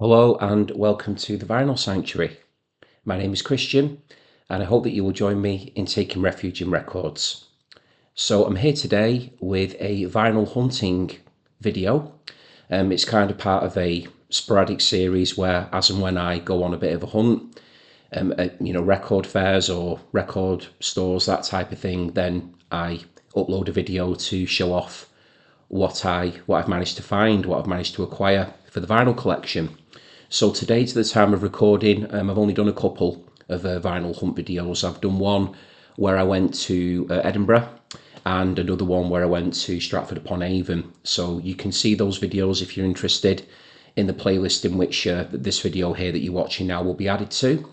Hello and welcome to the Vinyl Sanctuary. My name is Christian and I hope that you will join me in taking refuge in records. So I'm here today with a vinyl hunting video. It's kind of part of a sporadic series where as and when I go on a bit of a hunt, at, record fairs or record stores, that type of thing, then I upload a video to show off what I've managed to find, what I've managed to acquire for the vinyl collection. So today, to the time of recording, I've only done a couple of vinyl hunt videos. I've done one where I went to Edinburgh and another one where I went to Stratford-upon-Avon. So you can see those videos if you're interested in the playlist in which this video here that you're watching now will be added to.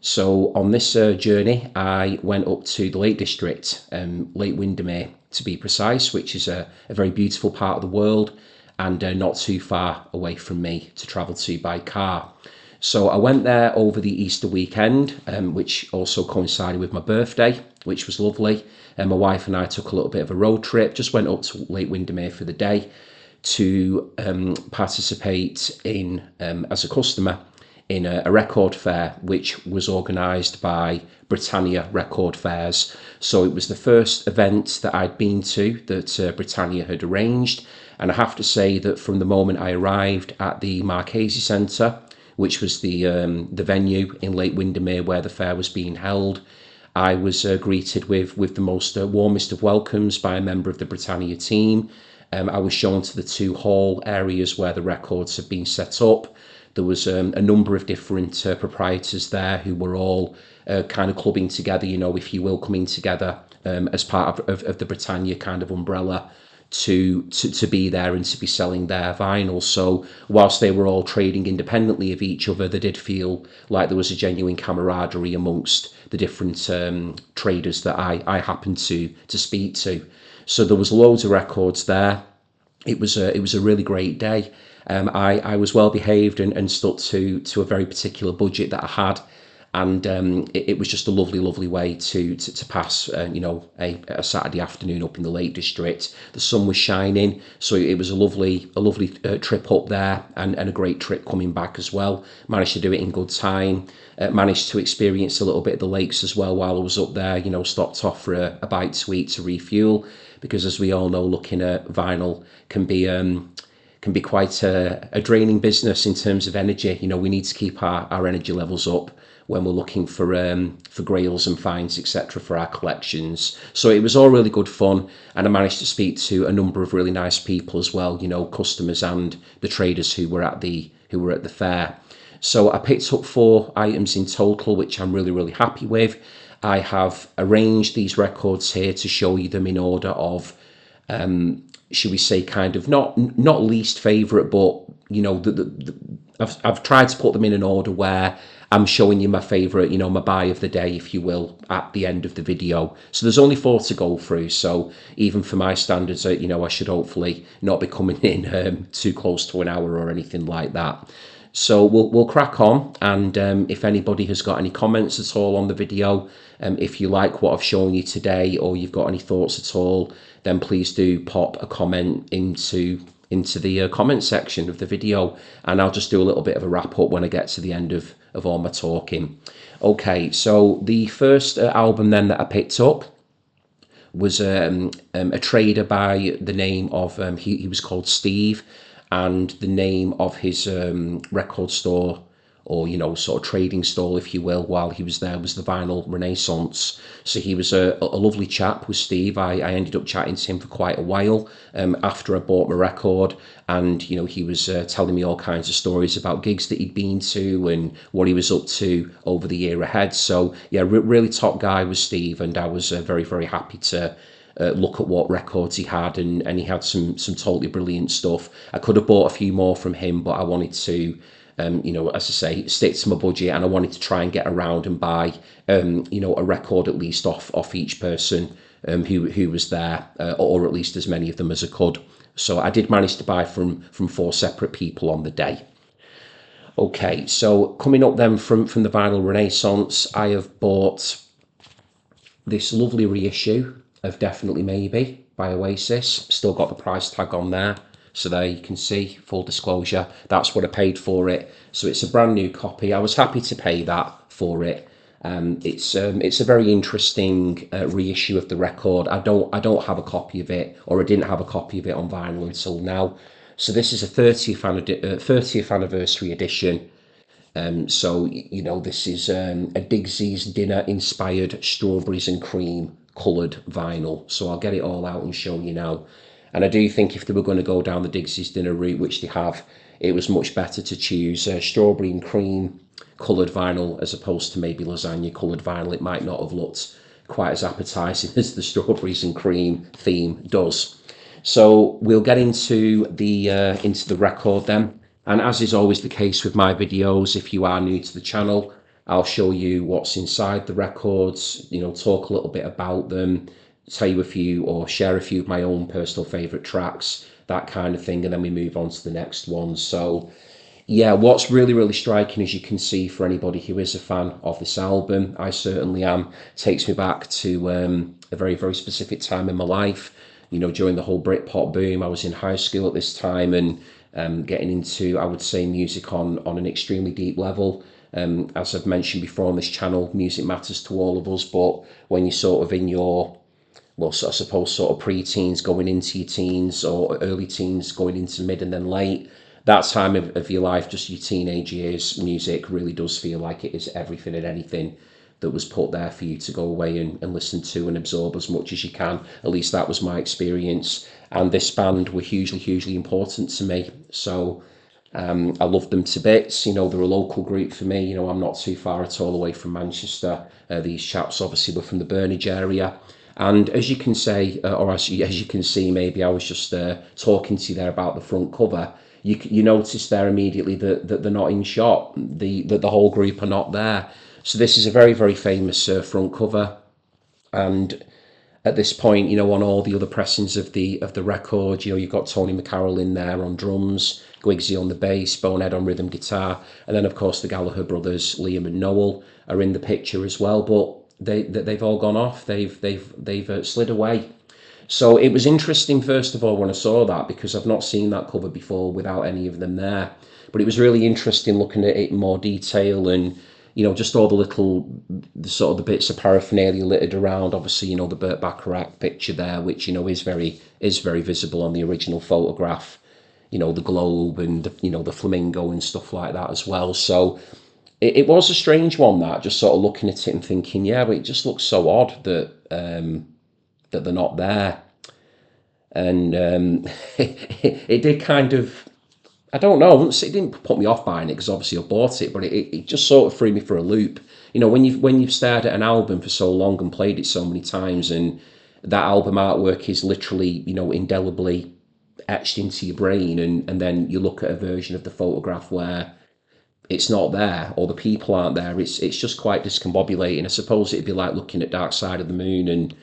So on this journey, I went up to the Lake District, Lake Windermere to be precise, which is a very beautiful part of the world and not too far away from me to travel to by car. So I went there over the Easter weekend, which also coincided with my birthday, which was lovely. And my wife and I took a little bit of a road trip, just went up to Lake Windermere for the day to participate in, as a customer, in a record fair which was organised by Britannia Record Fairs. So it was the first event that I'd been to that Britannia had arranged, and I have to say that from the moment I arrived at the Marchesi Centre, which was the venue in Lake Windermere where the fair was being held, I was greeted with the most warmest of welcomes by a member of the Britannia team. I was shown to the two hall areas where the records had been set up. There was a number of different proprietors there who were all kind of clubbing together, if you will, coming together as part of the Britannia kind of umbrella to be there and to be selling their vinyl. So whilst they were all trading independently of each other, they did feel like there was a genuine camaraderie amongst the different traders that I happened to speak to. So there was loads of records there. It was a really great day. I was well behaved and stuck to a very particular budget that I had, and it was just a lovely way to pass a Saturday afternoon up in the Lake District. The sun was shining, so it was a lovely trip up there and a great trip coming back as well. Managed to do it in good time. Managed to experience a little bit of the lakes as well while I was up there. Stopped off for a bite to eat to refuel, because as we all know, looking at vinyl can be quite a draining business in terms of energy. We need to keep our energy levels up when we're looking for grails and finds, etc., for our collections. So it was all really good fun, and I managed to speak to a number of really nice people as well, customers and the traders who were at the fair. So I picked up 4 items in total, which I'm really happy with. I have arranged these records here to show you them in order of should we say, kind of not least favourite, but I've tried to put them in an order where I'm showing you my favourite, my buy of the day, if you will, at the end of the video. So there's only 4 to go through. So even for my standards, I should hopefully not be coming in too close to an hour or anything like that. So we'll crack on, and if anybody has got any comments at all on the video, if you like what I've shown you today, or you've got any thoughts at all, then please do pop a comment into the comment section of the video, and I'll just do a little bit of a wrap up when I get to the end of all my talking. Okay, so the first album then that I picked up was a trader by the name of, he was called Steve, and the name of his record store, or sort of trading stall, if you will, while he was there, was the Vinyl Renaissance. So he was a lovely chap, was Steve. I ended up chatting to him for quite a while after I bought my record, and he was telling me all kinds of stories about gigs that he'd been to and what he was up to over the year ahead. So yeah, really top guy was Steve, and I was very happy to look at what records he had, and he had some totally brilliant stuff. I could have bought a few more from him, but I wanted to as I say, stick to my budget, and I wanted to try and get around and buy a record at least off each person who was there, or at least as many of them as I could. So I did manage to buy from 4 separate people on the day. Okay, so coming up then from the Vinyl Renaissance, I have bought this lovely reissue of Definitely Maybe by Oasis. Still got the price tag on there, So there you can see, full disclosure, that's what I paid for it. So it's a brand new copy. I was happy to pay that for it. It's a very interesting reissue of the record. I don't have a copy of it, or I didn't have a copy of it on vinyl until now. So this is a 30th anniversary edition. So you know, this is a Digsy's dinner inspired strawberries and cream coloured vinyl. So I'll get it all out and show you now. And I do think if they were going to go down the Digsy's dinner route, which they have, it was much better to choose strawberry and cream coloured vinyl as opposed to maybe lasagna coloured vinyl. It might not have looked quite as appetising as the strawberries and cream theme does. So we'll get into the record then. And as is always the case with my videos, if you are new to the channel, I'll show you what's inside the records, you know, talk a little bit about them, tell you a few or share a few of my own personal favourite tracks, that kind of thing, and then we move on to the next one. So yeah, what's really, really striking, as you can see, for anybody who is a fan of this album, I certainly am, takes me back to a very, very specific time in my life. You know, during the whole Britpop boom, I was in high school at this time and getting into, I would say, music on an extremely deep level. As I've mentioned before on this channel, music matters to all of us, but when you're sort of in your, well, so I suppose sort of pre-teens going into your teens, or early teens going into mid and then late, that time of your life, just your teenage years, music really does feel like it is everything and anything that was put there for you to go away and listen to and absorb as much as you can. At least that was my experience. And this band were hugely, hugely important to me. So I loved them to bits. You know, they're a local group for me. You know, I'm not too far at all away from Manchester. These chaps obviously were from the Burnage area. And as you can say, or as you can see, maybe I was just talking to you there about the front cover. You notice there immediately that they're not in shot. That the whole group are not there. So this is a very, very famous front cover. And at this point, you know, on all the other pressings of the record, you know, you've got Tony McCarroll in there on drums, Gwigsy on the bass, Bonehead on rhythm guitar, and then of course the Gallagher brothers, Liam and Noel, are in the picture as well. But they've all gone off. They've slid away. So it was interesting, first of all, when I saw that, because I've not seen that cover before without any of them there. But it was really interesting looking at it in more detail, and you know, just all the sort of the bits of paraphernalia littered around. Obviously, you know, the Burt Bacharach picture there, which, you know, is very visible on the original photograph. You know, the globe and, you know, the flamingo and stuff like that as well. So it was a strange one, that, just sort of looking at it and thinking, yeah, but it just looks so odd that that they're not there. And it did kind of, I don't know, it didn't put me off buying it because obviously I bought it, but it just sort of threw me for a loop. You know, when you've stared at an album for so long and played it so many times, and that album artwork is literally, you know, indelibly etched into your brain, and then you look at a version of the photograph where it's not there, or the people aren't there, it's just quite discombobulating. I suppose it'd be like looking at Dark Side of the Moon and,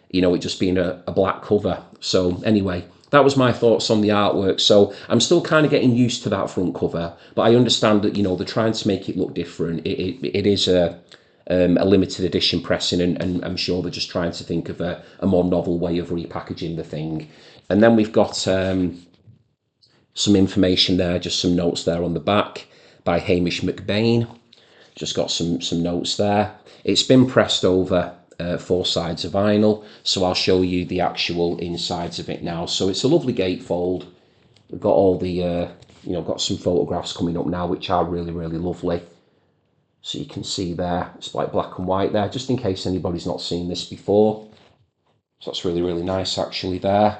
you know, it just being a black cover. So anyway, that was my thoughts on the artwork. So I'm still kind of getting used to that front cover, but I understand that, you know, they're trying to make it look different. It is a limited edition pressing, and I'm sure they're just trying to think of a more novel way of repackaging the thing. And then we've got some information there, just some notes there on the back by Hamish McBain. Just got some notes there. It's been pressed over 4 sides of vinyl, so I'll show you the actual insides of it now. So it's a lovely gatefold. We've got all the you know, got some photographs coming up now, which are really, really lovely. So you can see there, it's like black and white there, just in case anybody's not seen this before. So that's really, really nice actually there.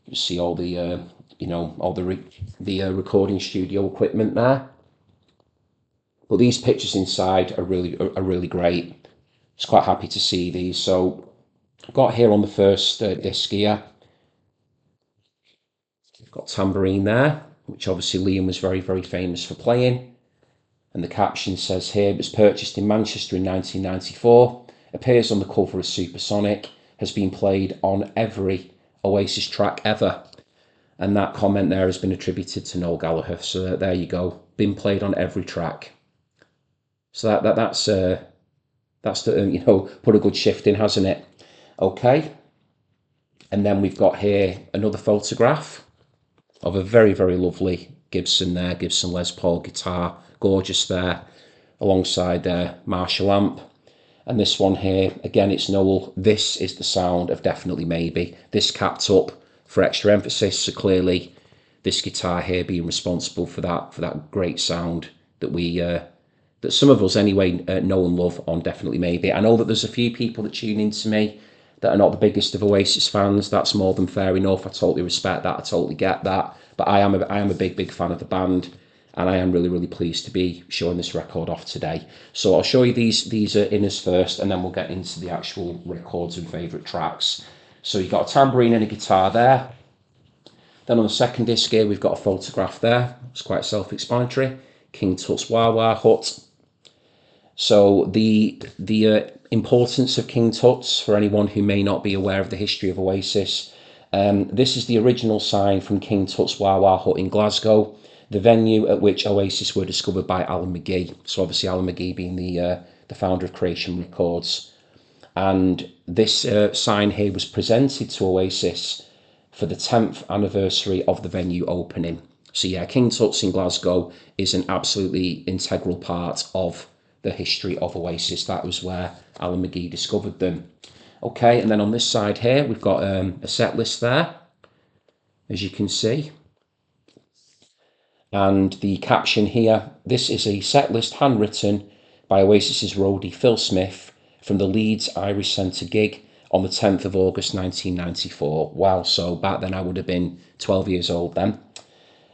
You see all the you know, all the recording studio equipment there. But these pictures inside are really great. Just quite happy to see these. So I've got here on the first disc here, I've got Tambourine there, which obviously Liam was very, very famous for playing. And the caption says here, it was purchased in Manchester in 1994, appears on the cover as Supersonic, has been played on every Oasis track ever. And that comment there has been attributed to Noel Gallagher. So there you go, been played on every track. So that's you know, put a good shift in, hasn't it? Okay. And then we've got here another photograph. of a very, very lovely Gibson there, Gibson Les Paul guitar, gorgeous there, alongside Marshall amp. And this one here, again, it's Noel. This is the sound of Definitely Maybe. This capped up for extra emphasis, so clearly this guitar here being responsible for that great sound that we that some of us anyway know and love on Definitely Maybe. I know that there's a few people that tune in to me that are not the biggest of Oasis fans. That's more than fair enough. I totally respect that. I totally get that. But I am a big fan of the band, and I am really pleased to be showing this record off today. So I'll show you these inners first, and then we'll get into the actual records and favourite tracks. So you've got a tambourine and a guitar there. Then on the second disc here, we've got a photograph there. It's quite self-explanatory. King Tut's Wah Wah Hut. So the importance of King Tut's, for anyone who may not be aware of the history of Oasis, this is the original sign from King Tut's Wah Wah Hut in Glasgow, the venue at which Oasis were discovered by Alan McGee. So obviously Alan McGee being the founder of Creation Records. And this sign here was presented to Oasis for the 10th anniversary of the venue opening. So yeah, King Tut's in Glasgow is an absolutely integral part of the history of Oasis. That was where Alan McGee discovered them. Okay, and then on this side here, we've got a set list there, as you can see. And the caption here, this is a set list handwritten by Oasis's roadie Phil Smith from the Leeds Irish Centre gig on the 10th of August 1994. Wow, so back then I would have been 12 years old then.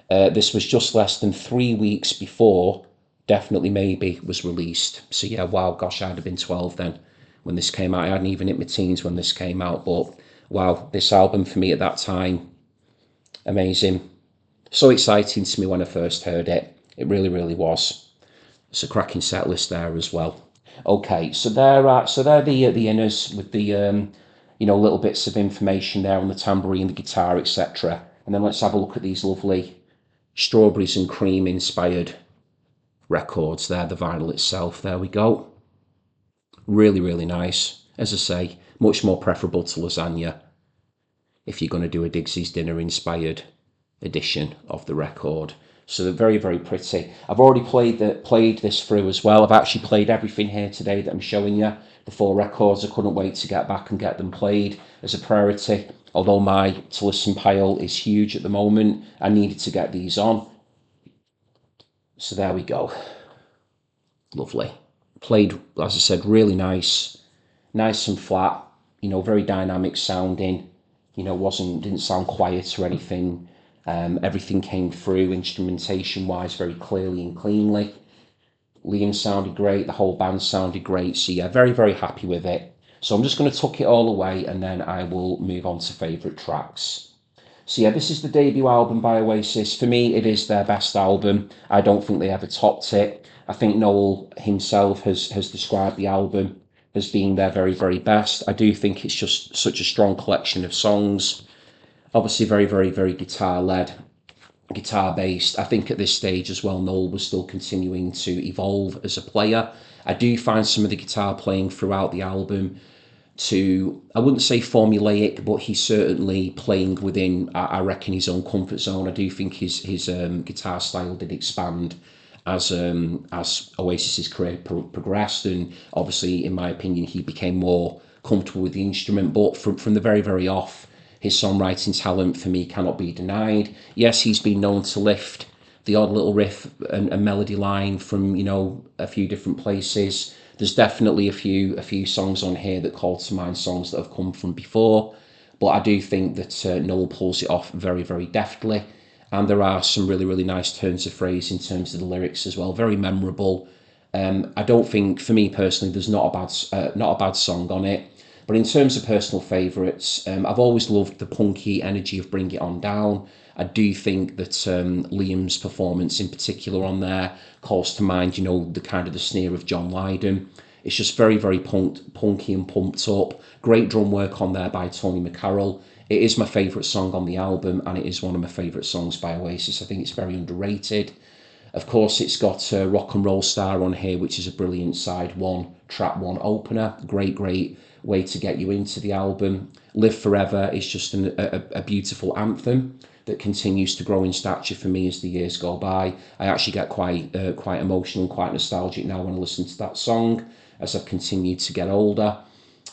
This was just less than 3 weeks before Definitely Maybe was released. So yeah, wow, gosh, I'd have been 12 then when this came out. I hadn't even hit my teens when this came out, but wow, this album for me at that time, amazing. So exciting to me when I first heard it. It really was. It's a cracking set list there as well. Okay, so they're the inners with the little bits of information there on the tambourine, the guitar, etc. And then let's have a look at these lovely strawberries and cream inspired records there, the vinyl itself. There we go. Really nice. As I say, much more preferable to Lasagna if you're going to do a Digsy's Dinner inspired edition of the record. So they're very pretty. I've already played this through as well. I've actually played everything here today that I'm showing you. The 4 records. I couldn't wait to get back and get them played as a priority. Although my to listen pile is huge at the moment, I needed to get these on. So there we go. Lovely. Played, as I said, really nice and flat. Very dynamic sounding. Didn't sound quiet or anything. Everything came through instrumentation wise very clearly and cleanly. Liam sounded great, the whole band sounded great, so yeah, very happy with it. So I'm just going to tuck it all away and then I will move on to favourite tracks. So yeah, this is the debut album by Oasis. For me, it is their best album. I don't think they ever topped it. I think Noel himself has described the album as being their very best. I do think it's just such a strong collection of songs. Obviously very guitar-led, guitar-based. I think at this stage as well, Noel was still continuing to evolve as a player. I do find some of the guitar playing throughout the album I wouldn't say formulaic, but he's certainly playing within, I reckon, his own comfort zone. I do think his guitar style did expand as Oasis's career progressed, and obviously, in my opinion, he became more comfortable with the instrument. But from the very off, his songwriting talent for me cannot be denied. Yes, he's been known to lift the odd little riff and melody line from a few different places. There's definitely a few songs on here that call to mind songs that have come from before, but I do think that Noel pulls it off very deftly, and there are some really nice turns of phrase in terms of the lyrics as well. Very memorable. I don't think, for me personally, there's not a bad song on it. But in terms of personal favourites, I've always loved the punky energy of Bring It On Down. I do think that Liam's performance in particular on there calls to mind, the kind of the sneer of John Lydon. It's just very punky and pumped up. Great drum work on there by Tony McCarroll. It is my favourite song on the album, and it is one of my favourite songs by Oasis. I think it's very underrated. Of course, it's got Rock and Roll Star on here, which is a brilliant side one, track one opener. Great way to get you into the album. Live Forever is just a beautiful anthem that continues to grow in stature for me as the years go by. I actually get quite emotional and quite nostalgic now when I listen to that song as I've continued to get older.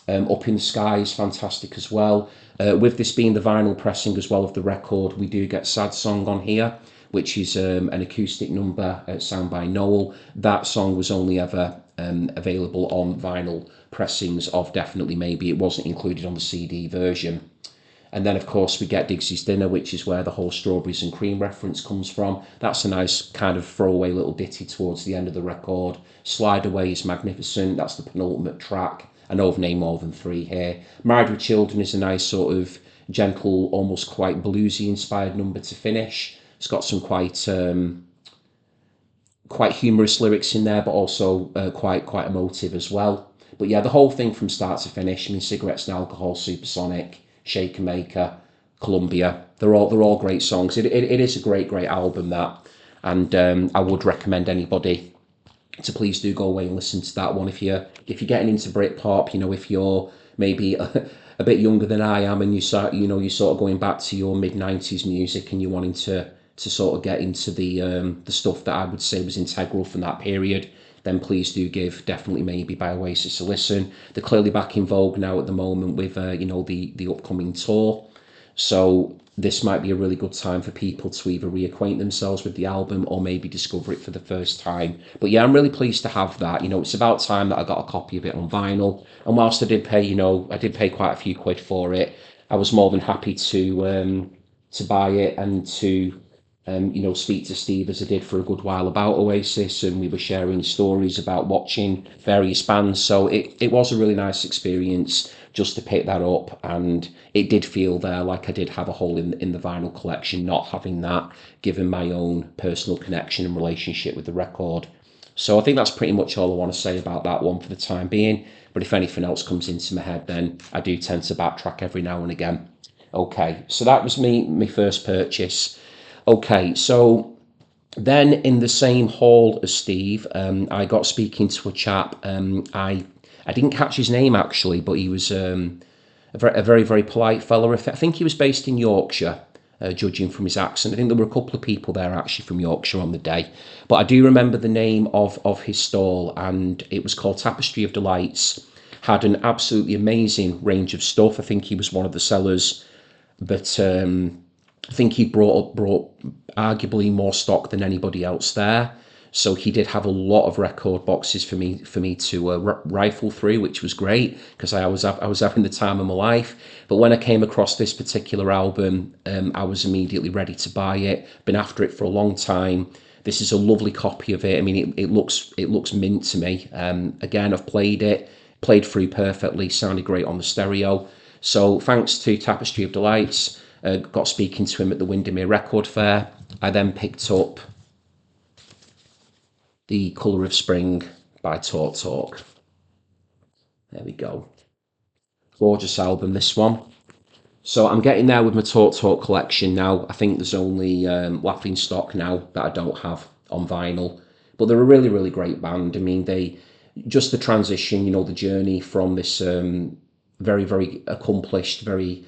Up in the Sky is fantastic as well. With this being the vinyl pressing as well of the record, we do get Sad Song on here, which is an acoustic number sung by Noel. That song was only ever available on vinyl pressings of Definitely Maybe. It wasn't included on the CD version. And then, of course, we get Digsy's Dinner, which is where the whole strawberries and cream reference comes from. That's a nice kind of throwaway little ditty towards the end of the record. Slide Away is magnificent. That's the penultimate track. I know I've named more than three here. Married with Children is a nice sort of gentle, almost quite bluesy inspired number to finish. It's got some quite humorous lyrics in there, but also quite emotive as well. But yeah, the whole thing from start to finish. I mean, Cigarettes and Alcohol, Supersonic, Shaker Maker, Columbia. They're all great songs. It is a great album, that, and I would recommend anybody to please do go away and listen to that one if you're getting into Britpop. You know, if you're maybe a bit younger than I am and you're sort of going back to your mid-90s music and you're wanting to sort of get into the stuff that I would say was integral from that period, then please do give Definitely Maybe by Oasis a listen. They're clearly back in vogue now at the moment with the upcoming tour. So this might be a really good time for people to either reacquaint themselves with the album or maybe discover it for the first time. But yeah, I'm really pleased to have that. You know, it's about time that I got a copy of it on vinyl. And whilst I did pay quite a few quid for it, I was more than happy to buy it and to speak to Steve as I did for a good while about Oasis, and we were sharing stories about watching various bands. So it was a really nice experience just to pick that up, and it did feel there like I did have a hole in the vinyl collection, not having that, given my own personal connection and relationship with the record. So I think that's pretty much all I want to say about that one for the time being. But if anything else comes into my head, then I do tend to backtrack every now and again. Okay, so that was my first purchase. Okay, so then in the same hall as Steve, I got speaking to a chap. I didn't catch his name actually, but he was a very polite fellow. I think he was based in Yorkshire, judging from his accent. I think there were a couple of people there actually from Yorkshire on the day, but I do remember the name of his stall, and it was called Tapestry of Delights. Had an absolutely amazing range of stuff. I think he was one of the sellers, but I think he brought arguably more stock than anybody else there. So he did have a lot of record boxes for me to rifle through, which was great because I was having the time of my life. But when I came across this particular album, I was immediately ready to buy it. Been after it for a long time. This is a lovely copy of it. I mean, it looks mint to me. Again, I've played through perfectly. Sounded great on the stereo. So thanks to Tapestry of Delights. Got speaking to him at the Windermere Record Fair. I then picked up The Colour of Spring by Talk Talk. There we go. Gorgeous album, this one. So I'm getting there with my Talk Talk collection now. I think there's only Laughing Stock now that I don't have on vinyl. But they're a really, really great band. I mean, just the transition, the journey from this very, very accomplished, very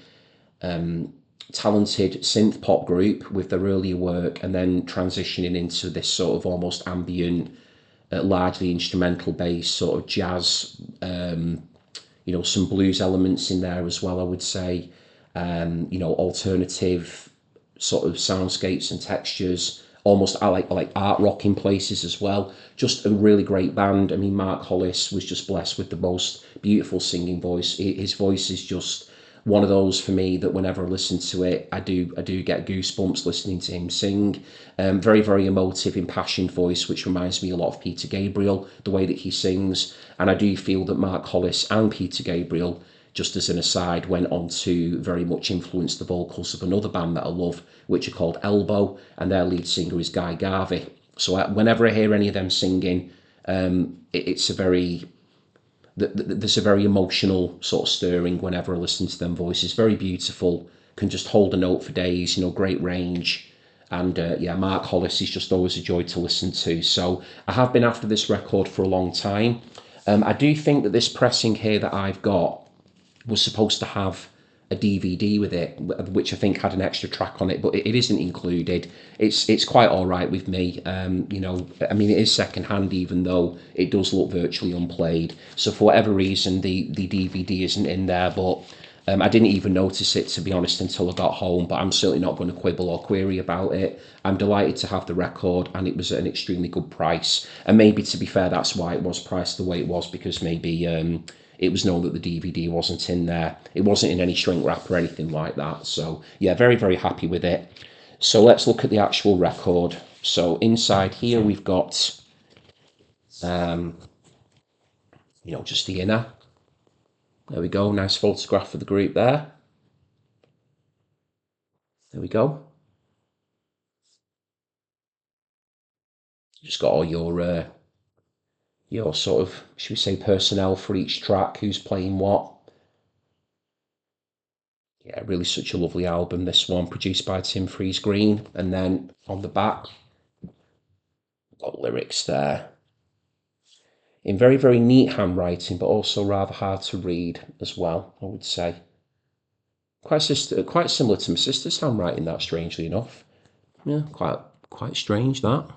talented synth pop group with their earlier work, and then transitioning into this sort of almost ambient, largely instrumental based sort of jazz, some blues elements in there as well, I would say, alternative sort of soundscapes and textures, almost like art rock in places as well. Just a really great band. I mean, Mark Hollis was just blessed with the most beautiful singing voice. His voice is just one of those for me that whenever I listen to it, I do get goosebumps listening to him sing. Very, very emotive, impassioned voice, which reminds me a lot of Peter Gabriel, the way that he sings. And I do feel that Mark Hollis and Peter Gabriel, just as an aside, went on to very much influence the vocals of another band that I love, which are called Elbow, and their lead singer is Guy Garvey. So whenever I hear any of them singing, it's a very... There's a very emotional sort of stirring whenever I listen to them voices. Very beautiful, can just hold a note for days, great range. And yeah, Mark Hollis is just always a joy to listen to. So I have been after this record for a long time. I do think that this pressing here that I've got was supposed to have a DVD with it, which I think had an extra track on it, but it isn't included. It's quite all right with me. I mean, it is secondhand, even though it does look virtually unplayed. So for whatever reason, the DVD isn't in there, but. I didn't even notice it, to be honest, until I got home, but I'm certainly not going to quibble or query about it. I'm delighted to have the record, and it was at an extremely good price. And maybe, to be fair, that's why it was priced the way it was, because maybe it was known that the DVD wasn't in there. It wasn't in any shrink wrap or anything like that. So, yeah, very, very happy with it. So let's look at the actual record. So inside here, we've got, just the inner. There we go, nice photograph of the group there. There we go. Just got all your sort of, should we say, personnel for each track, who's playing what. Yeah, really such a lovely album, this one, produced by Tim Freeze Green. And then on the back, got lyrics there. In very, very neat handwriting, but also rather hard to read as well, I would say. Quite similar to my sister's handwriting, that, strangely enough. Yeah, quite strange, that.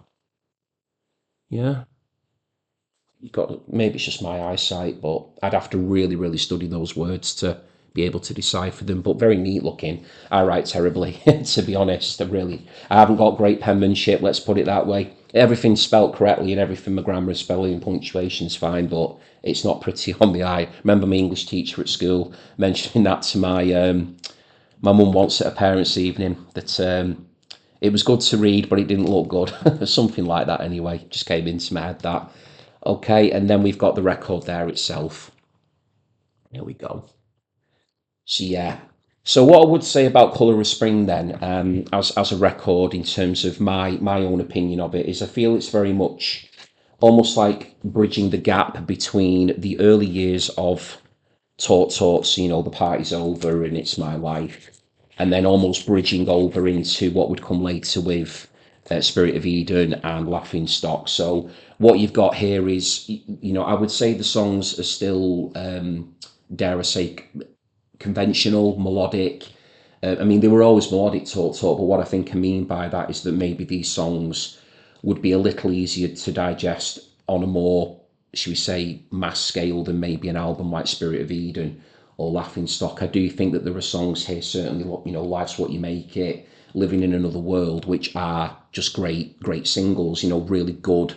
Yeah. You got, maybe it's just my eyesight, but I'd have to really, really study those words to be able to decipher them. But very neat looking. I write terribly, to be honest. I haven't got great penmanship. Let's put it that way. Everything's spelt correctly and everything. My grammar, spelling, and punctuation's fine, but it's not pretty on the eye. Remember my English teacher at school mentioning that to my mum once at a parents' evening, that it was good to read, but it didn't look good. Something like that, anyway. Just came into my head, that. Okay, and then we've got the record there itself. There we go. So yeah. So what I would say about Colour of Spring then, as a record, in terms of my own opinion of it, is I feel it's very much almost like bridging the gap between the early years of Talks, the party's over and it's my life, and then almost bridging over into what would come later with Spirit of Eden and Laughing Stock. So what you've got here is, I would say the songs are still, dare I say, conventional, melodic. I mean, they were always melodic, Talk, but what I think I mean by that is that maybe these songs would be a little easier to digest on a more, should we say, mass scale than maybe an album like Spirit of Eden or Laughing Stock. I do think that there are songs here, certainly, Life's What You Make It, Living in Another World, which are just great singles, really good,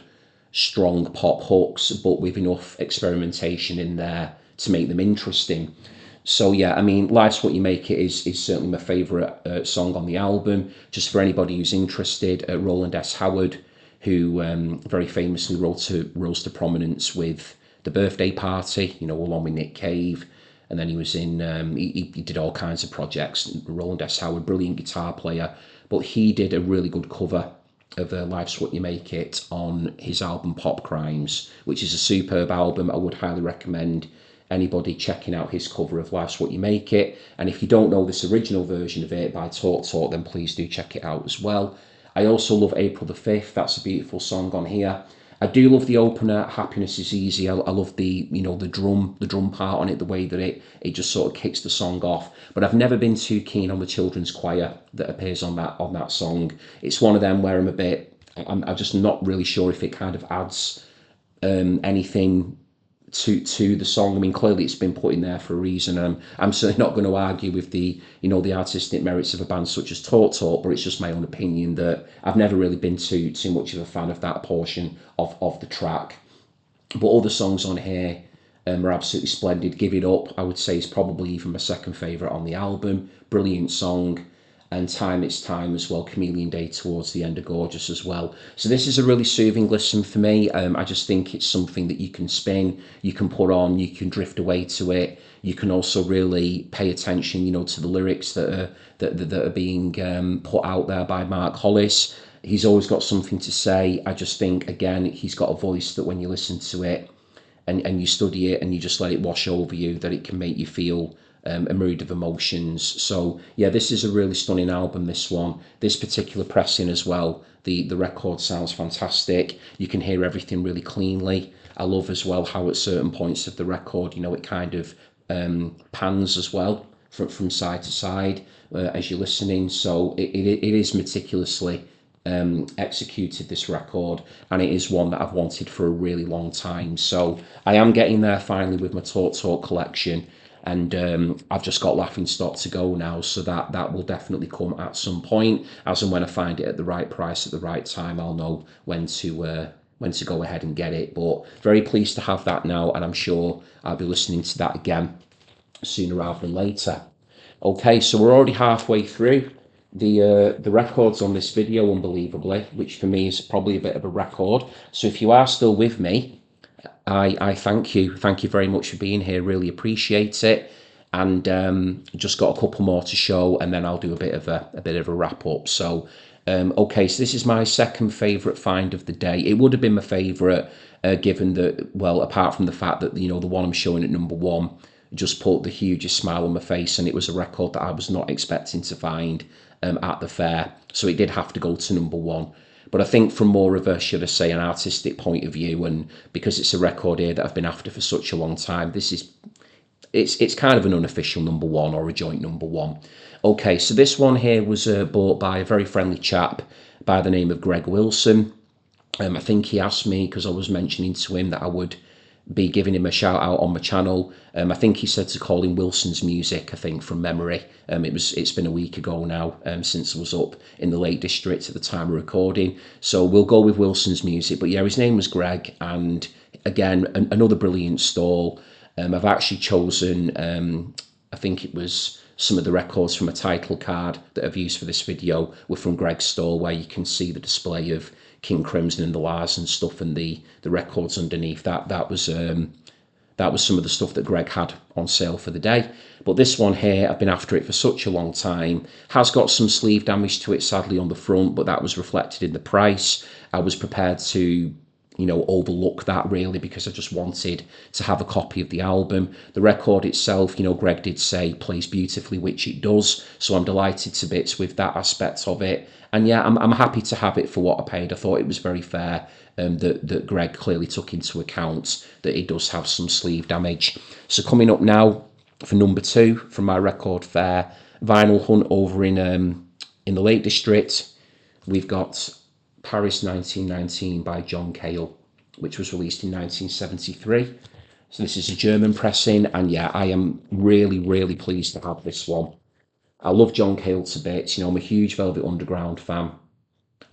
strong pop hooks, but with enough experimentation in there to make them interesting. So yeah, I mean, Life's What You Make It is certainly my favourite song on the album. Just for anybody who's interested, Roland S. Howard, who very famously rose to prominence with The Birthday Party, along with Nick Cave. And then he was in, he did all kinds of projects. Roland S. Howard, brilliant guitar player. But he did a really good cover of Life's What You Make It on his album Pop Crimes, which is a superb album. I would highly recommend anybody checking out his cover of Life's What You Make It. And if you don't know this original version of it by Talk, then please do check it out as well. I also love April the 5th. That's a beautiful song on here. I do love the opener, Happiness is Easy. I love the drum part on it, the way that it just sort of kicks the song off. But I've never been too keen on the children's choir that appears on that song. It's one of them where I'm just not really sure if it kind of adds anything to the song. I mean, clearly it's been put in there for a reason. I'm certainly not going to argue with the artistic merits of a band such as Talk, but it's just my own opinion that I've never really been too much of a fan of that portion of the track. But all the songs on here are absolutely splendid. Give It Up, I would say, is probably even my second favourite on the album. Brilliant song. And Time It's Time as well, Chameleon Day towards the end are gorgeous as well. So this is a really soothing listen for me. I just think it's something that you can spin, you can put on, you can drift away to it. You can also really pay attention, to the lyrics that are being put out there by Mark Hollis. He's always got something to say. I just think, again, he's got a voice that when you listen to it and you study it and you just let it wash over you, that it can make you feel a myriad of emotions. So yeah, this is a really stunning album, this one. This particular pressing as well, the record sounds fantastic. You can hear everything really cleanly. I love as well how at certain points of the record, it kind of pans as well from side to side as you're listening. So it is meticulously executed, this record, and it is one that I've wanted for a really long time. So I am getting there finally with my Talk collection, and I've just got Laughing Stock to go now, so that will definitely come at some point. As and when I find it at the right price at the right time, I'll know when to go ahead and get it. But very pleased to have that now, and I'm sure I'll be listening to that again sooner rather than later. Okay, so we're already halfway through the records on this video, unbelievably, which for me is probably a bit of a record. So if you are still with me, I thank you. Thank you very much for being here. Really appreciate it. And just got a couple more to show, and then I'll do a bit of a wrap up. So okay, so this is my second favourite find of the day. It would have been my favourite, given that, well, apart from the fact that the one I'm showing at number one just put the hugest smile on my face, and it was a record that I was not expecting to find at the fair, so it did have to go to number one. But I think from more of a, should I say, an artistic point of view, and because it's a record here that I've been after for such a long time, it's kind of an unofficial number one, or a joint number one. Okay, so this one here was bought by a very friendly chap by the name of Greg Wilson. I think he asked me, because I was mentioning to him that I would be giving him a shout out on my channel. I think he said to call him Wilson's Music, I think, from memory. It's been a week ago now since I was up in the Lake District at the time of recording. So we'll go with Wilson's Music. But yeah, his name was Greg, and again, another brilliant stall. I've actually chosen, I think it was some of the records from a title card that I've used for this video were from Greg's stall, where you can see the display of King Crimson and the Lars and stuff, and the records underneath. That was some of the stuff that Greg had on sale for the day. But this one here, I've been after it for such a long time. Has got some sleeve damage to it, sadly, on the front, but that was reflected in the price. I was prepared to overlook that, really, because I just wanted to have a copy of the album. The record itself, Greg did say plays beautifully, which it does, so I'm delighted to bits with that aspect of it. And yeah, I'm happy to have it for what I paid. I thought it was very fair that Greg clearly took into account that it does have some sleeve damage. So coming up now for number two from my record fair vinyl hunt over in the Lake District, we've got Paris 1919 by John Cale, which was released in 1973. So this is a German pressing, and yeah, I am really, really pleased to have this one. I love John Cale to bits. I'm a huge Velvet Underground fan,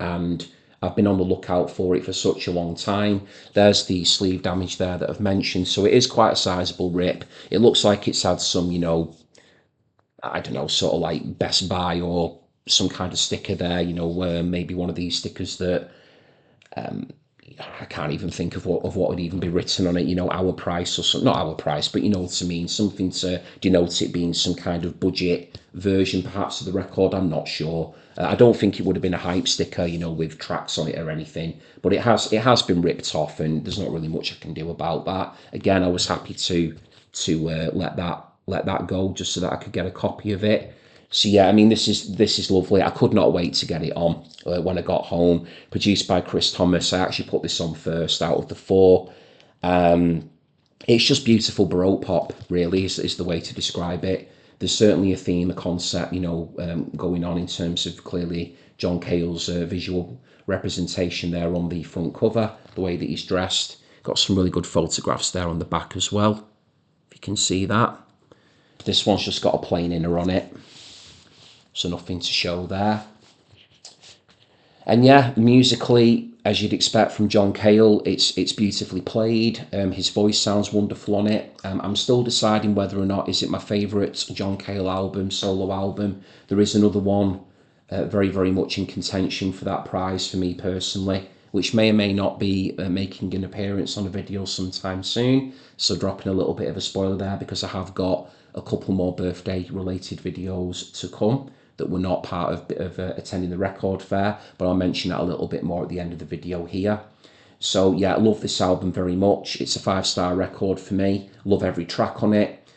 and I've been on the lookout for it for such a long time. There's the sleeve damage there that I've mentioned, so it is quite a sizable rip. It looks like it's had some, I don't know, sort of like Best Buy or some kind of sticker there, maybe one of these stickers that I can't even think of what would even be written on it, our price or something, not our price, but you know what I mean, something to denote it being some kind of budget version perhaps of the record. I'm not sure. I don't think it would have been a hype sticker, with tracks on it or anything, but it has been ripped off, and there's not really much I can do about that. Again, I was happy to let that go just so that I could get a copy of it. So yeah, I mean, this is lovely. I could not wait to get it on when I got home. Produced by Chris Thomas. I actually put this on first out of the four. It's just beautiful Baroque pop, really, is the way to describe it. There's certainly a theme, a concept, going on in terms of clearly John Cale's visual representation there on the front cover, the way that he's dressed. Got some really good photographs there on the back as well, if you can see that. This one's just got a plain inner on it, so nothing to show there. And yeah, musically, as you'd expect from John Cale, it's beautifully played. His voice sounds wonderful on it. I'm still deciding whether or not is it my favourite John Cale album, solo album. There is another one very, very much in contention for that prize for me personally, which may or may not be making an appearance on a video sometime soon. So dropping a little bit of a spoiler there, because I have got a couple more birthday related videos to come that were not part of attending the record fair, but I'll mention that a little bit more at the end of the video here. So yeah, I love this album very much. It's a 5-star record for me. Love every track on it.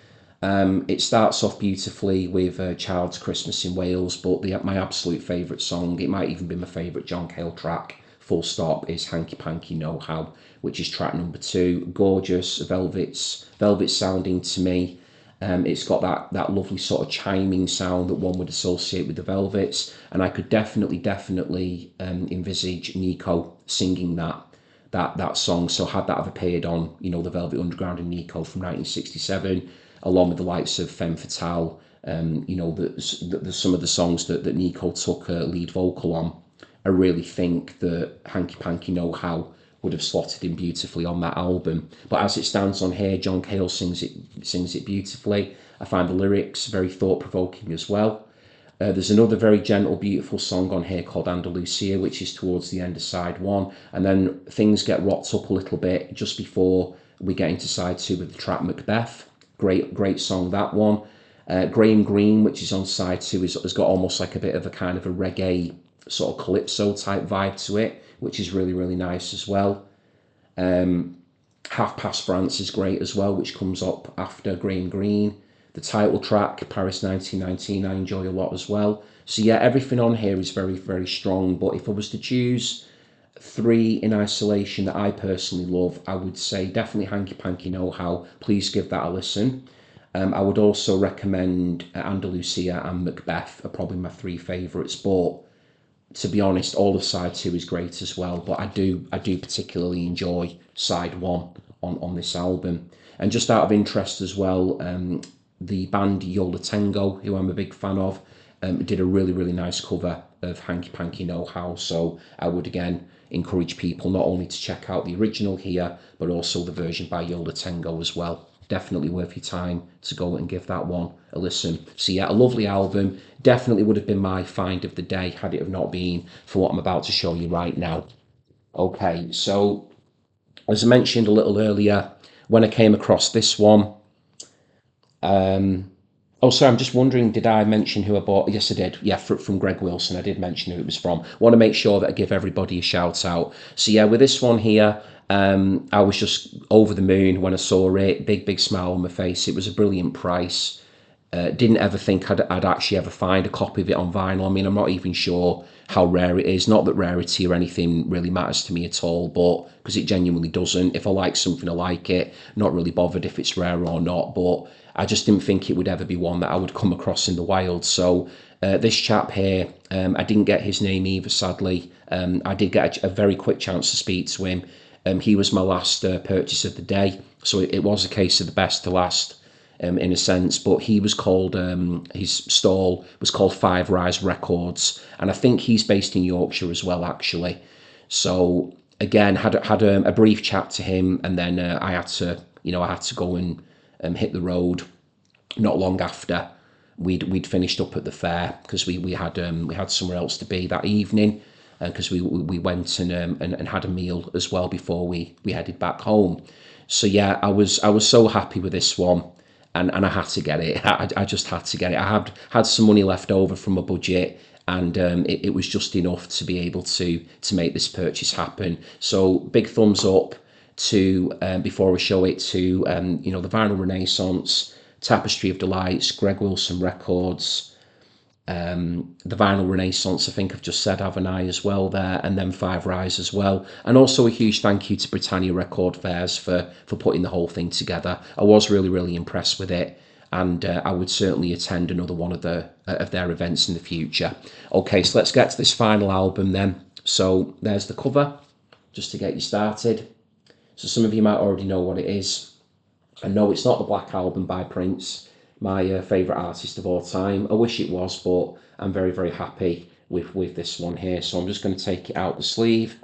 It starts off beautifully with Child's Christmas in Wales, but my absolute favourite song, it might even be my favourite John Cale track, full stop, is Hanky Panky Know How, which is track number 2. Gorgeous, velvet sounding to me. It's got that lovely sort of chiming sound that one would associate with the Velvets, and I could definitely envisage Nico singing that song. So had that have appeared on, the Velvet Underground and Nico from 1967, along with the likes of Femme Fatale, the some of the songs that Nico took a lead vocal on, I really think that Hanky Panky Know How would have slotted in beautifully on that album. But as it stands on here, John Cale sings it beautifully. I find the lyrics very thought-provoking as well. There's another very gentle, beautiful song on here called Andalusia, which is towards the end of side 1. And then things get rocked up a little bit just before we get into side 2 with the track Macbeth. Great song, that one. Graham Greene, which is on side 2, has got almost like a bit of a kind of a reggae sort of calypso type vibe to it, which is really nice as well. Half Past France is great as well, which comes up after Graham Greene. The title track, Paris 1919, I enjoy a lot as well. So yeah, everything on here is very strong, but if I was to choose 3 in isolation that I personally love, I would say definitely Hanky Panky Know How. Please give that a listen. I would also recommend Andalusia and Macbeth are probably my 3 favourites, but to be honest, all of side 2 is great as well, but I do particularly enjoy side 1 on this album. And just out of interest as well, the band Yola Tango, who I'm a big fan of, did a really nice cover of Hanky Panky Know How. So I would again encourage people not only to check out the original here, but also the version by Yola Tango as well. Definitely worth your time to go and give that one a listen. So yeah, a lovely album. Definitely would have been my find of the day had it have not been for what I'm about to show you right now. Okay, so as I mentioned a little earlier, when I came across this one, I'm just wondering, did I mention who I bought? Yes, I did. Yeah, from Greg Wilson. I did mention who it was from. Want to make sure that I give everybody a shout out. So yeah, with this one here, I was just over the moon when I saw it. Big smile on my face. It was a brilliant price. Didn't ever think I'd actually ever find a copy of it on vinyl. I mean, I'm not even sure how rare it is. Not that rarity or anything really matters to me at all, but because it genuinely doesn't. If I like something, I like it. Not really bothered if it's rare or not, but I just didn't think it would ever be one that I would come across in the wild. So this chap here, I didn't get his name either, sadly. I did get a very quick chance to speak to him. He was my last purchase of the day, so it was a case of the best to last. In a sense, but he was called, his stall was called Five Rise Records, and I think he's based in Yorkshire as well, actually. So again, had a brief chat to him, and then I had to go and hit the road. Not long after we'd finished up at the fair, because we had somewhere else to be that evening, because we went and had a meal as well before we headed back home. So yeah, I was so happy with this one. And I had to get it. I just had to get it. I had some money left over from my budget, and it was just enough to be able to make this purchase happen. So big thumbs up to, before I show it, to the Vinyl Renaissance, Tapestry of Delights, Greg Wilson Records, the Vinyl Renaissance, I think I've just said, haven't I, as well there, and then Five Rise as well. And also a huge thank you to Britannia Record Fairs for putting the whole thing together. I was really impressed with it, and I would certainly attend another one of their events in the future. Okay, so let's get to this final album then. So there's the cover, just to get you started. So some of you might already know what it is. I know it's not the Black Album by Prince, my favourite artist of all time. I wish it was, but I'm very happy with this one here. So I'm just going to take it out the sleeve.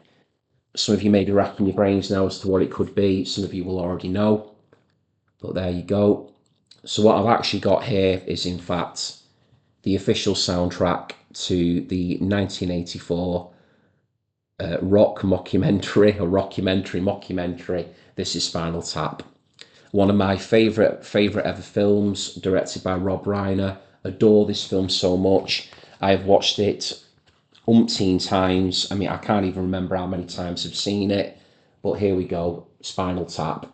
Some of you may be racking your brains now as to what it could be. Some of you will already know, but there you go. So what I've actually got here is, in fact, the official soundtrack to the 1984 rock mockumentary, mockumentary, This Is Spinal Tap. One of my favourite ever films, directed by Rob Reiner. Adore this film so much. I've watched it umpteen times. I mean, I can't even remember how many times I've seen it. But here we go, Spinal Tap.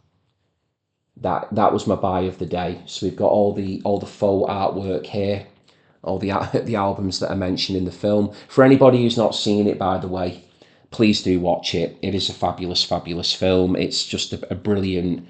That was my buy of the day. So we've got all the faux artwork here, all the the albums that I mentioned in the film. For anybody who's not seen it, by the way, please do watch it. It is a fabulous, fabulous film. It's just a brilliant,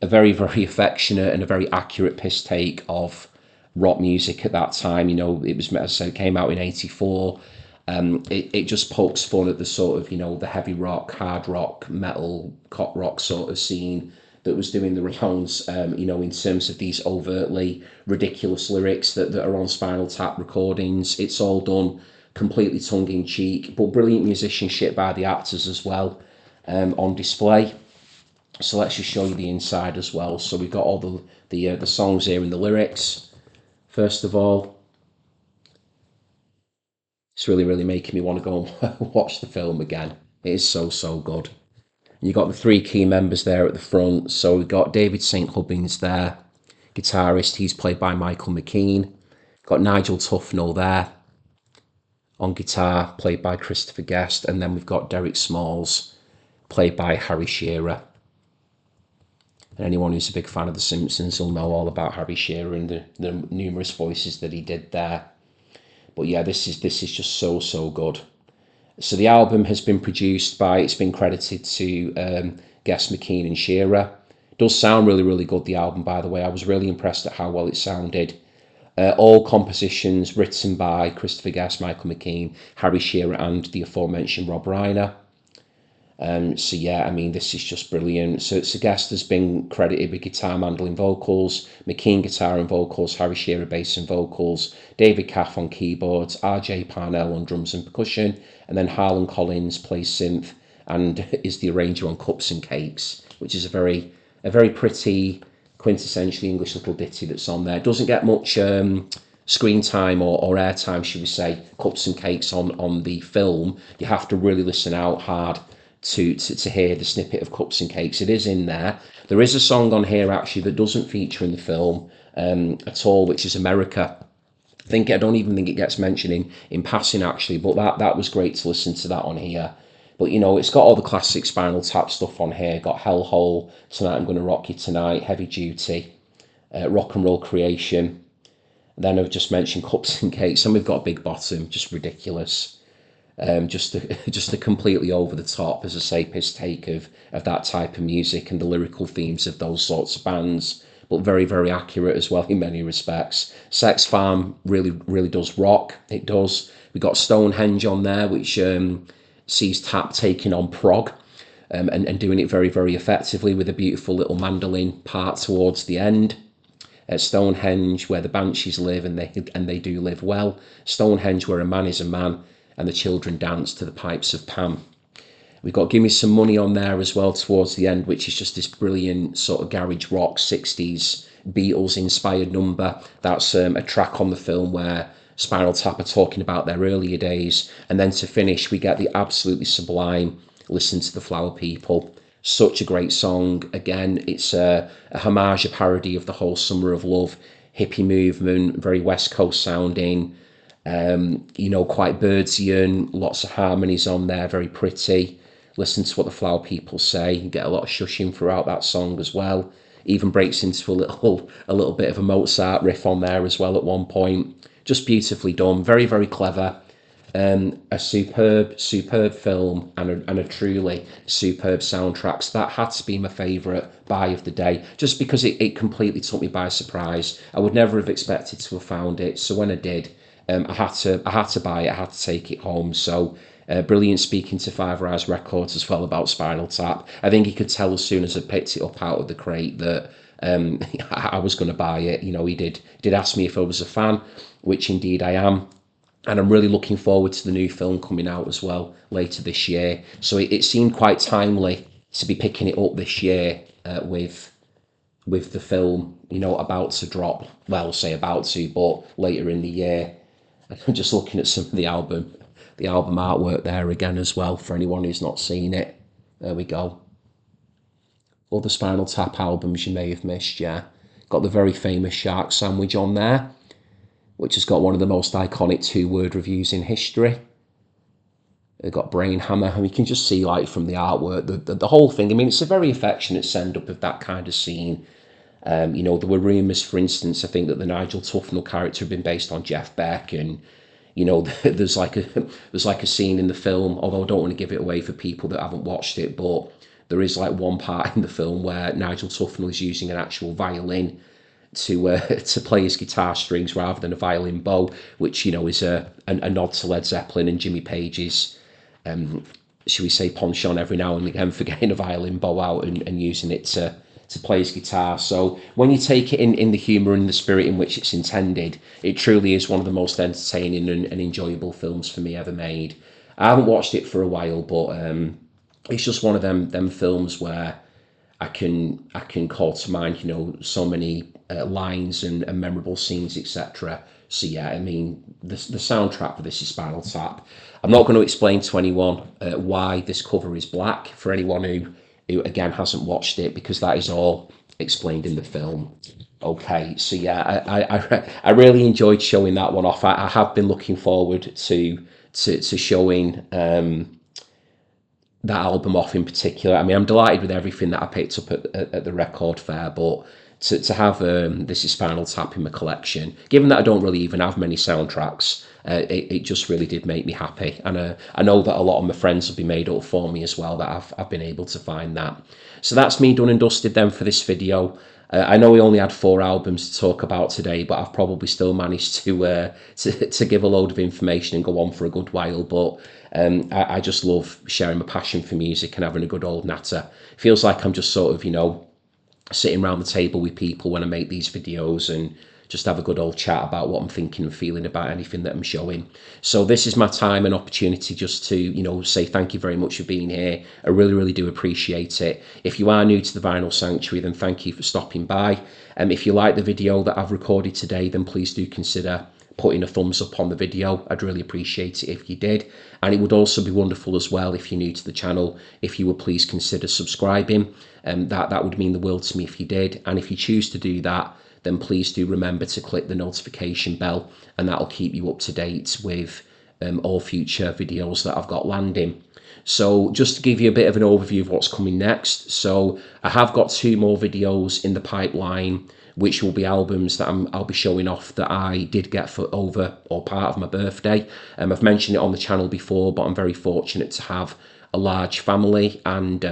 a very, very affectionate and a very accurate piss take of rock music at that time. It was, as I said, it came out in '84. It just pokes fun at the sort of, the heavy rock, hard rock, metal, cop rock sort of scene that was doing the rounds, in terms of these overtly ridiculous lyrics that are on Spinal Tap recordings. It's all done completely tongue-in-cheek, but brilliant musicianship by the actors as well, on display. So let's just show you the inside as well. So we've got all the songs here and the lyrics. First of all, it's really, really making me want to go and watch the film again. It is so, so good. And you've got the three key members there at the front. So we've got David St. Hubbins there, guitarist. He's played by Michael McKean. Got Nigel Tufnell there on guitar, played by Christopher Guest. And then we've got Derek Smalls, played by Harry Shearer. And anyone who's a big fan of The Simpsons will know all about Harry Shearer and the numerous voices that he did there. But yeah, this is just so, so good. So the album has been produced by, it's been credited to Guest, McKean and Shearer. It does sound really, really good, the album, by the way. I was really impressed at how well it sounded. All compositions written by Christopher Guest, Michael McKean, Harry Shearer and the aforementioned Rob Reiner. So yeah, I mean, this is just brilliant. So Guest has been credited with guitar, mandolin, vocals, McKean guitar and vocals, Harry Shearer bass and vocals, David Caff on keyboards, RJ Parnell on drums and percussion, and then Harlan Collins plays synth and is the arranger on Cups and Cakes, which is a very pretty, quintessentially English little ditty that's on there. It doesn't get much screen time or air time, should we say, Cups and Cakes on the film. You have to really listen out hard to hear the snippet of Cups and Cakes. It is in there. There is a song on here actually that doesn't feature in the film at all, which is America. I don't even think it gets mentioned in passing actually, but that was great to listen to that on here. But it's got all the classic Spinal Tap stuff on here. Got Hellhole, Tonight I'm Gonna Rock You Tonight, Heavy Duty, Rock and Roll Creation. And then I've just mentioned Cups and Cakes, and we've got Big Bottom, just ridiculous. Just a completely over the top, as I say, piss take of that type of music and the lyrical themes of those sorts of bands, but very, very accurate as well in many respects. Sex Farm really, really does rock. It does. We got Stonehenge on there, which sees Tap taking on prog and doing it very, very effectively with a beautiful little mandolin part towards the end. Stonehenge, where the Banshees live, and they do live well. Stonehenge, where a man is a man, and the children dance to the pipes of Pam. We've got Give Me Some Money on there as well towards the end, which is just this brilliant sort of garage rock 60s Beatles inspired number. That's a track on the film where Spinal Tap are talking about their earlier days. And then to finish, we get the absolutely sublime Listen to the Flower People. Such a great song. Again, it's a homage, a parody of the whole Summer of Love hippie movement, very West Coast sounding. Quite Birdsian, lots of harmonies on there, very pretty. Listen to what the Flower People say. You get a lot of shushing throughout that song as well. Even breaks into a little bit of a Mozart riff on there as well at one point. Just beautifully done, very, very clever. A superb film and a truly superb soundtrack. So that had to be my favourite buy of the day, just because it completely took me by surprise. I would never have expected to have found it. So when I did, I had to buy it. I had to take it home. So brilliant speaking to Five Rise Records as well about Spinal Tap. I think he could tell as soon as I picked it up out of the crate that I was going to buy it. He did ask me if I was a fan, which indeed I am. And I'm really looking forward to the new film coming out as well later this year. So it seemed quite timely to be picking it up this year with the film, about to drop. Well, say about to, but later in the year. I'm just looking at some of the album artwork there again as well for anyone who's not seen it. There we go. Other Spinal Tap albums you may have missed, yeah. Got the very famous Shark Sandwich on there, which has got one of the most iconic two-word reviews in history. They've got Brain Hammer, and you can just see like from the artwork, the whole thing. I mean, it's a very affectionate send up of that kind of scene. You know, there were rumours, for instance, I think that the Nigel Tufnell character had been based on Jeff Beck, and you know, there's like a scene in the film. Although I don't want to give it away for people that haven't watched it, but there is like one part in the film where Nigel Tufnell is using an actual violin to play his guitar strings rather than a violin bow, which, you know, is a nod to Led Zeppelin and Jimmy Page's, should we say, penchant every now and again for getting a violin bow out and using it to play his guitar. So when you take it in the humour and the spirit in which it's intended, it truly is one of the most entertaining and enjoyable films for me ever made. I haven't watched it for a while, but it's just one of them films where I can call to mind, you know, so many lines and memorable scenes, etc. So yeah, I mean, the soundtrack for this is Spinal Tap. I'm not going to explain to anyone why this cover is black, for anyone who again hasn't watched it, because that is all explained in the film. Okay, so yeah, I really enjoyed showing that one off. I have been looking forward to showing that album off in particular. I mean, I'm delighted with everything that I picked up at the record fair, but to have This is Spinal Tap in my collection, given that I don't really even have many soundtracks, it just really did make me happy. And I know that a lot of my friends will be made up for me as well, that I've been able to find that. So that's me done and dusted then for this video. I know we only had 4 albums to talk about today, but I've probably still managed to give a load of information and go on for a good while. But I just love sharing my passion for music and having a good old natter. It feels like I'm just sort of, you know, sitting around the table with people when I make these videos and just have a good old chat about what I'm thinking and feeling about anything that I'm showing. So this is my time and opportunity just to, you know, say thank you very much for being here. I really, really do appreciate it. If you are new to the Vinyl Sanctuary, then thank you for stopping by. If you like the video that I've recorded today, then please do consider putting a thumbs up on the video. I'd really appreciate it if you did. And it would also be wonderful as well, if you're new to the channel, if you would please consider subscribing. That would mean the world to me if you did. And if you choose to do that, then please do remember to click the notification bell, and that'll keep you up to date with all future videos that I've got landing. So just to give you a bit of an overview of what's coming next. So I have got 2 more videos in the pipeline, which will be albums that I'll be showing off that I did get for over or part of my birthday. I've mentioned it on the channel before, but I'm very fortunate to have a large family, and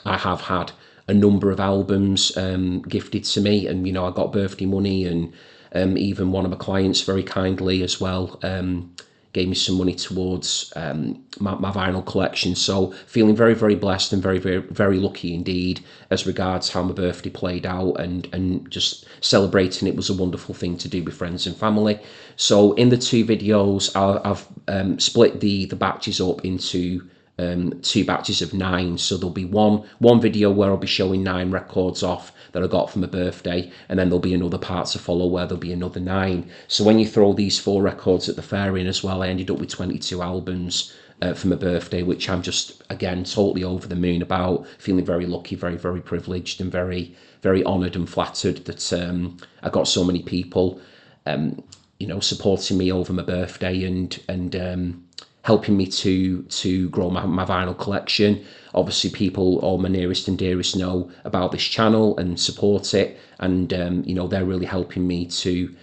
I have had a number of albums gifted to me, and you know, I got birthday money, and even one of my clients very kindly as well gave me some money towards my vinyl collection. So feeling very, very blessed and very, very, very lucky indeed as regards how my birthday played out, and just celebrating it was a wonderful thing to do with friends and family. So in the 2 videos, I've split the batches up into 2 batches of 9. So there'll be one video where I'll be showing 9 records off that I got for my birthday, and then there'll be another part to follow where there'll be another 9. So when you throw these 4 records at the fair in as well, I ended up with 22 albums for my birthday, which I'm just, again, totally over the moon about. Feeling very lucky, very, very privileged, and very, very honoured and flattered that I got so many people you know, supporting me over my birthday and helping me to grow my vinyl collection. Obviously, people, all my nearest and dearest, know about this channel and support it, and you know, they're really helping me to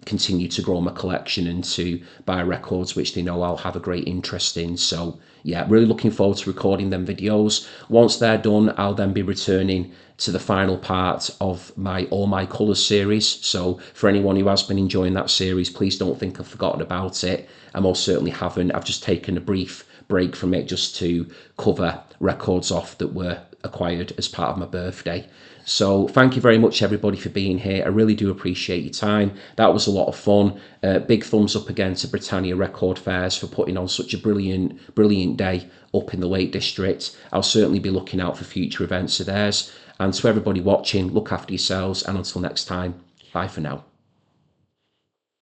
continue to grow my collection and to buy records which they know I'll have a great interest in. So yeah, really looking forward to recording them videos. Once they're done, I'll then be returning to the final part of my All My Colours series. So for anyone who has been enjoying that series, please don't think I've forgotten about it. I most certainly haven't. I've just taken a brief break from it just to cover records off that were acquired as part of my birthday. So thank you very much, everybody, for being here. I really do appreciate your time. That was a lot of fun. Big thumbs up again to Britannia Record Fairs for putting on such a brilliant day up in the Lake District. I'll certainly be looking out for future events of theirs. And to everybody watching, look after yourselves, and until next time, bye for now.